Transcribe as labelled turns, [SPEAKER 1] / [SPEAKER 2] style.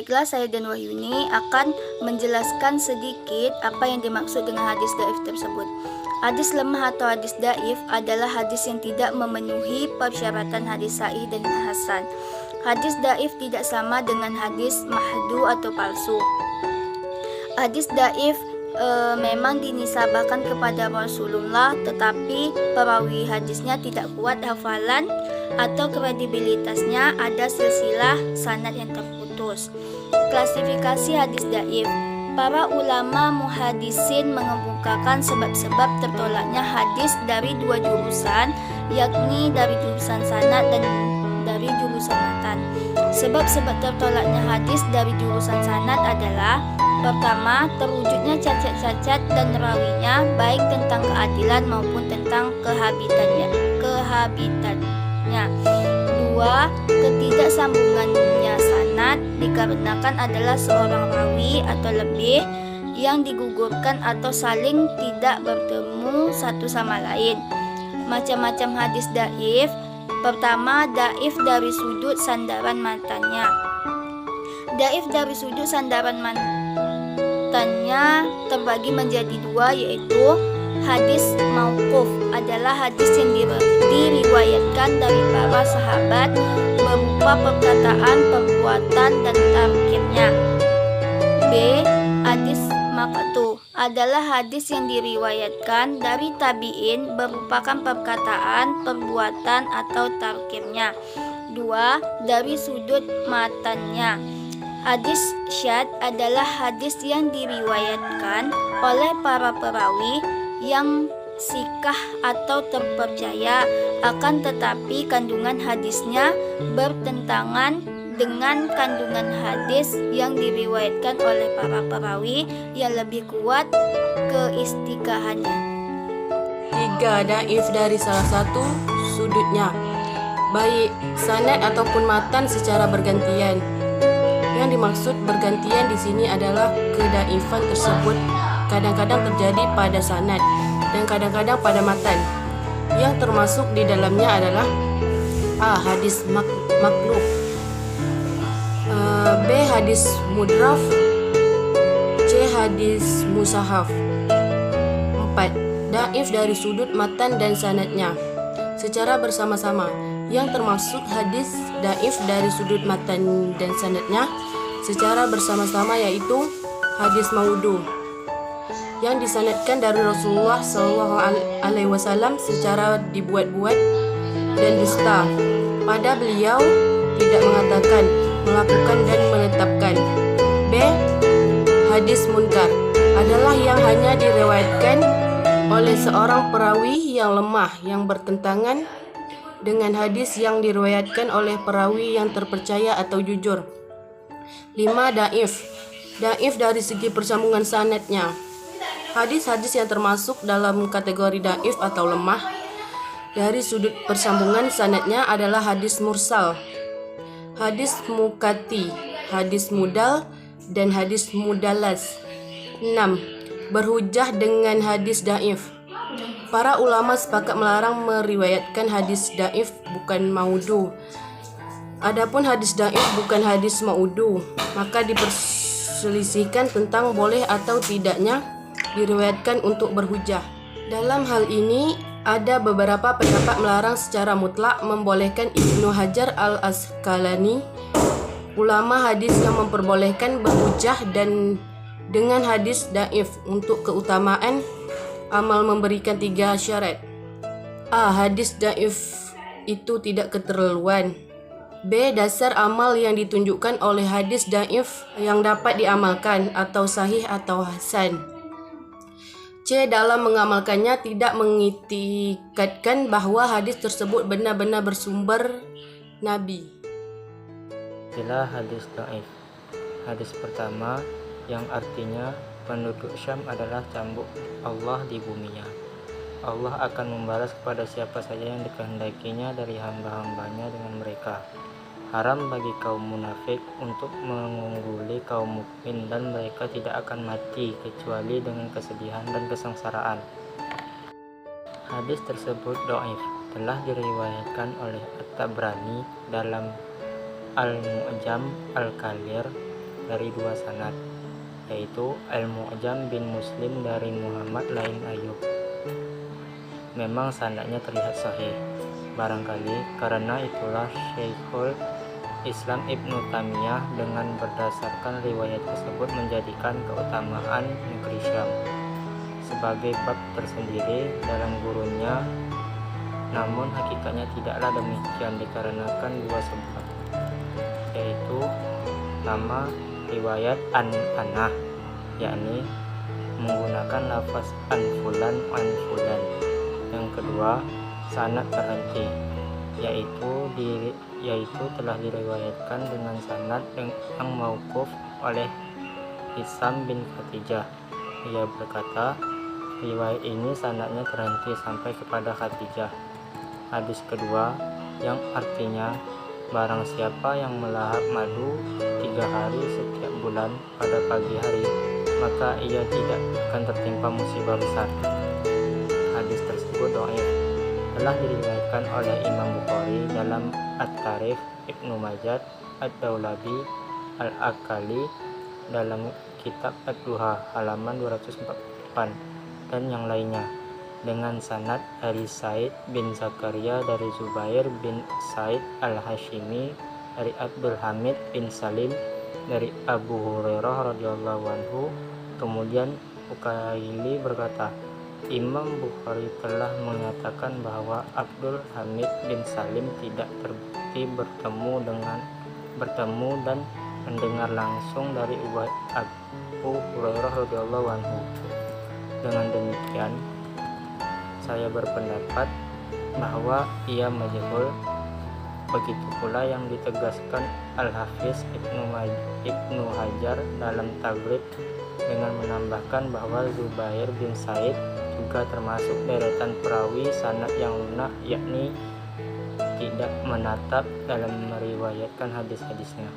[SPEAKER 1] Baiklah, saya dan Wahyuni akan menjelaskan sedikit apa yang dimaksud dengan hadis dhaif tersebut. Hadis lemah atau hadis dhaif adalah hadis yang tidak memenuhi persyaratan hadis sahih dan hasan. Hadis dhaif tidak sama dengan hadis mahdu atau palsu. Hadis dhaif memang dinisabahkan kepada Rasulullah, tetapi perawi hadisnya tidak kuat hafalan atau kredibilitasnya, ada silsilah sanad yang terputus. Klasifikasi hadis dhaif. Para ulama muhadisin mengemukakan sebab-sebab tertolaknya hadis dari dua jurusan, yakni dari jurusan sanad dan dari jurusan matan. Sebab-sebab tertolaknya hadis dari jurusan sanad adalah: pertama, terwujudnya cacat-cacat dan rawinya, baik tentang keadilan maupun tentang kehabitannya. Dua, ketidaksambungannya sanad dikarenakan adalah seorang rawi atau lebih yang digugurkan atau saling tidak bertemu satu sama lain. Macam-macam hadis dhaif. Pertama, dhaif dari sudut sandaran matanya. Dhaif dari sudut sandaran matanya terbagi menjadi dua, yaitu hadis mauquf adalah hadis yang diriwayatkan dari para sahabat berupa perkataan, perbuatan, dan tarkirnya. B. Hadis maqtu adalah hadis yang diriwayatkan dari tabi'in berupakan perkataan, perbuatan, atau tarkirnya. 2. Dari sudut matannya. Hadis syadz adalah hadis yang diriwayatkan oleh para perawi yang sikah atau terpercaya, akan tetapi kandungan hadisnya bertentangan dengan kandungan hadis yang diriwayatkan oleh para perawi yang lebih kuat keistikahannya.
[SPEAKER 2] 3. Dhaif dari salah satu sudutnya, baik sanad ataupun matan secara bergantian. Yang dimaksud bergantian di sini adalah kedhaifan tersebut kadang-kadang terjadi pada sanad dan kadang-kadang pada matan. Yang termasuk di dalamnya adalah A. Hadis maklub, B. Hadis mudraf, C. Hadis musahaf. 4. Dhaif dari sudut matan dan sanadnya secara bersama-sama. Yang termasuk hadis dhaif dari sudut matan dan sanadnya secara bersama-sama yaitu hadis maudhu yang disanadkan dari Rasulullah SAW secara dibuat-buat dan dusta. Pada beliau tidak mengatakan, melakukan, dan menetapkan. B. Hadis munkar adalah yang hanya diriwayatkan oleh seorang perawi yang lemah yang bertentangan dengan hadis yang diriwayatkan oleh perawi yang terpercaya atau jujur. 5. Dhaif dari segi persambungan sanadnya. Hadis-hadis yang termasuk dalam kategori dhaif atau lemah dari sudut persambungan sanadnya adalah hadis mursal, hadis mukati, hadis mudal, dan hadis mudalas. 6. Berhujjah dengan hadis dhaif. Para ulama sepakat melarang meriwayatkan hadis dhaif bukan maudhu. Adapun hadis dhaif bukan hadis maudhu, maka diperselisihkan tentang boleh atau tidaknya diriwayatkan untuk berhujjah. Dalam hal ini ada beberapa pendapat melarang secara mutlak, membolehkan Ibnu Hajar al-Asqalani, ulama hadis yang memperbolehkan berhujjah dan dengan hadis dhaif untuk keutamaan amal memberikan 3 syarat. A. Hadis dhaif itu tidak keterlaluan. B. Dasar amal yang ditunjukkan oleh hadis dhaif yang dapat diamalkan atau sahih atau hasan. C. Dalam mengamalkannya tidak mengitikadkan bahwa hadis tersebut benar-benar bersumber Nabi.
[SPEAKER 3] Istilah hadis dhaif. Hadis pertama yang artinya penduduk Syam adalah cambuk Allah di buminya. Allah akan membalas kepada siapa saja yang dikehendakinya dari hamba-hambanya dengan mereka. Haram bagi kaum munafik untuk mengungguli kaum mukmin dan mereka tidak akan mati kecuali dengan kesedihan dan kesengsaraan. Hadis tersebut dhaif telah diriwayatkan oleh At-Tabrani dalam Al-Mu'jam Al-Kabir dari 2 sanad, yaitu Al-Mu'jam bin Muslim dari Muhammad lain Ayub. Memang sanadnya terlihat sahih. Barangkali karena itulah Syekhul Islam Ibnu Taimiyah dengan berdasarkan riwayat tersebut menjadikan keutamaan negeri Syam sebagai bab tersendiri dalam gurunnya. Namun hakikatnya tidaklah demikian dikarenakan 2 sebab, yaitu pertama riwayat an-anah, yakni menggunakan lafaz an-fulan an-fulan. Yang kedua, sanad terhenti, yaitu telah diriwayatkan dengan sanad yang mauquf oleh Hisam bin Khatijah. Ia berkata, riwayat ini sanadnya terhenti sampai kepada Khatijah. Hadis kedua, yang artinya barang siapa yang melahap madu 3 hari setiap bulan pada pagi hari, maka ia tidak akan tertimpa musibah besar. Hadis tersebut dhaif, telah diriwayatkan oleh Imam Bukhari dalam At-Tarikh, Ibnu Majah, Ad-Daulabi, Al-Akali dalam kitab Ad-Duha halaman 248 dan yang lainnya, dengan sanad dari Said bin Zakaria dari Zubair bin Said Al-Hashimi dari Abdul Hamid bin Salim dari Abu Hurairah radhiyallahu anhu. Kemudian Ukaili berkata, Imam Bukhari telah menyatakan bahwa Abdul Hamid bin Salim tidak terbukti bertemu dan mendengar langsung dari Abu Hurairah radhiyallahu anhu. Dengan demikian, saya berpendapat bahwa ia majhul. Begitu pula yang ditegaskan Al-Hafiz Ibnu Hajar dalam Taghrib dengan menambahkan bahwa Zubair bin Said juga termasuk deretan perawi sanad yang lunak, yakni tidak menatap dalam meriwayatkan hadis-hadisnya.